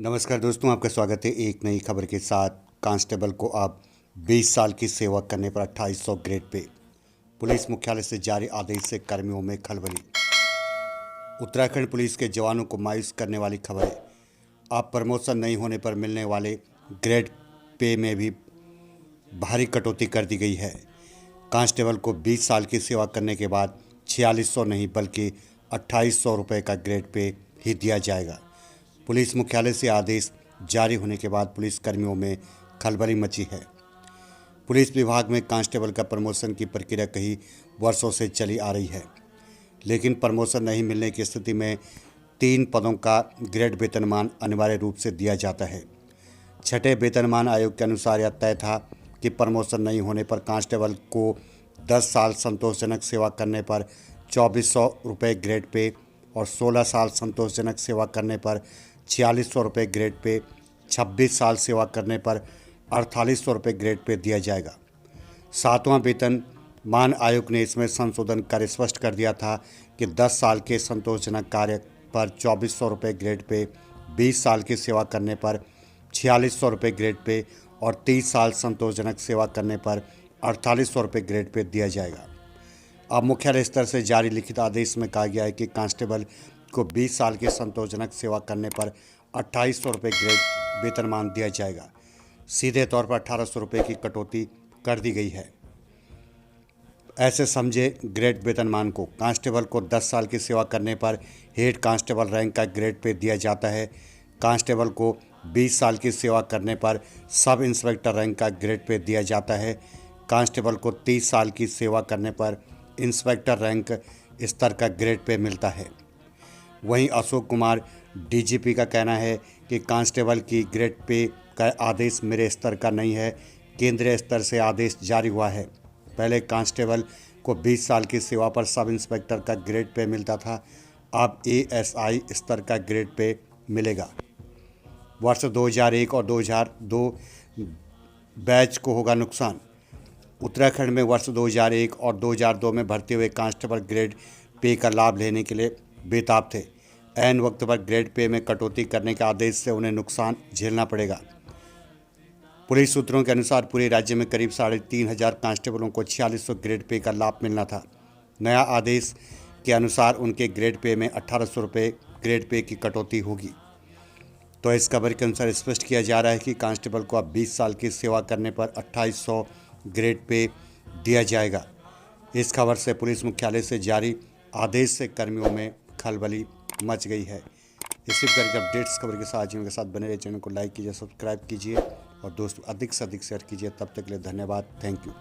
नमस्कार दोस्तों, आपका स्वागत है एक नई खबर के साथ। कांस्टेबल को अब 20 साल की सेवा करने पर 2800 ग्रेड पे। पुलिस मुख्यालय से जारी आदेश से कर्मियों में खलबली। उत्तराखंड पुलिस के जवानों को मायूस करने वाली खबर है। अब प्रमोशन नहीं होने पर मिलने वाले ग्रेड पे में भी भारी कटौती कर दी गई है। कांस्टेबल को 20 साल की सेवा करने के बाद 4600 नहीं बल्कि 2800 रुपये का ग्रेड पे ही दिया जाएगा। पुलिस मुख्यालय से आदेश जारी होने के बाद पुलिस कर्मियों में खलबली मची है। पुलिस विभाग में कांस्टेबल का प्रमोशन की प्रक्रिया कई वर्षों से चली आ रही है, लेकिन प्रमोशन नहीं मिलने की स्थिति में 3 पदों का ग्रेड वेतनमान अनिवार्य रूप से दिया जाता है। छठे वेतनमान आयोग के अनुसार यह तय था कि प्रमोशन नहीं होने पर कांस्टेबल को 10 साल संतोषजनक सेवा करने पर 2400 रुपये ग्रेड पे और 16 साल संतोषजनक सेवा करने पर 4600 रुपये ग्रेड पे, 26 साल सेवा करने पर 4800 रुपये ग्रेड पे दिया जाएगा। 7वां वेतनमान आयोग ने इसमें संशोधन कर स्पष्ट कर दिया था कि 10 साल के संतोषजनक कार्य पर 2400 रुपये ग्रेड पे, 20 साल की सेवा करने पर 4600 रुपये ग्रेड पे और 30 साल संतोषजनक सेवा करने पर 4800 रुपये ग्रेड पे दिया जाएगा। अब मुख्यालय स्तर से जारी लिखित आदेश में कहा गया है कि कांस्टेबल को 20 साल की संतोषजनक सेवा करने पर 2800 रुपये ग्रेड वेतनमान दिया जाएगा। सीधे तौर पर 1800 रुपये की कटौती कर दी गई है। ऐसे समझे ग्रेड वेतनमान को कांस्टेबल को 10 साल की सेवा करने पर हेड कांस्टेबल रैंक का ग्रेड पे दिया जाता है। कांस्टेबल को 20 साल की सेवा करने पर सब इंस्पेक्टर रैंक का ग्रेड पे दिया जाता है। कांस्टेबल को 30 साल की सेवा करने पर इंस्पेक्टर रैंक स्तर का ग्रेड पे मिलता है। वहीं अशोक कुमार डीजीपी का कहना है कि कांस्टेबल की ग्रेड पे का आदेश मेरे स्तर का नहीं है, केंद्रीय स्तर से आदेश जारी हुआ है। पहले कांस्टेबल को 20 साल की सेवा पर सब इंस्पेक्टर का ग्रेड पे मिलता था, अब एएसआई स्तर का ग्रेड पे मिलेगा। वर्ष 2001 और 2002 बैच को होगा नुकसान। उत्तराखंड में वर्ष 2001 और 2002 में भर्ती हुए कांस्टेबल ग्रेड पे का लाभ लेने के लिए बेताब थे। ऐन वक्त पर ग्रेड पे में कटौती करने के आदेश से उन्हें नुकसान झेलना पड़ेगा। पुलिस सूत्रों के अनुसार पूरे राज्य में करीब 3500 कांस्टेबलों को 4600 ग्रेड पे का लाभ मिलना था। नया आदेश के अनुसार उनके ग्रेड पे में 1800 रुपये ग्रेड पे की कटौती होगी। तो इस खबर के अनुसार स्पष्ट किया जा रहा है कि कांस्टेबल को अब 20 साल की सेवा करने पर 2800 ग्रेड पे दिया जाएगा। इस खबर से पुलिस मुख्यालय से जारी आदेश से कर्मियों में खलबली मच गई है। इसी प्रकार के अपडेट्स खबर के साथ जीवन के साथ बने रहे। चैनल को लाइक कीजिए, सब्सक्राइब कीजिए और दोस्तों अधिक से अधिक शेयर कीजिए। तब तक के लिए धन्यवाद। Thank you.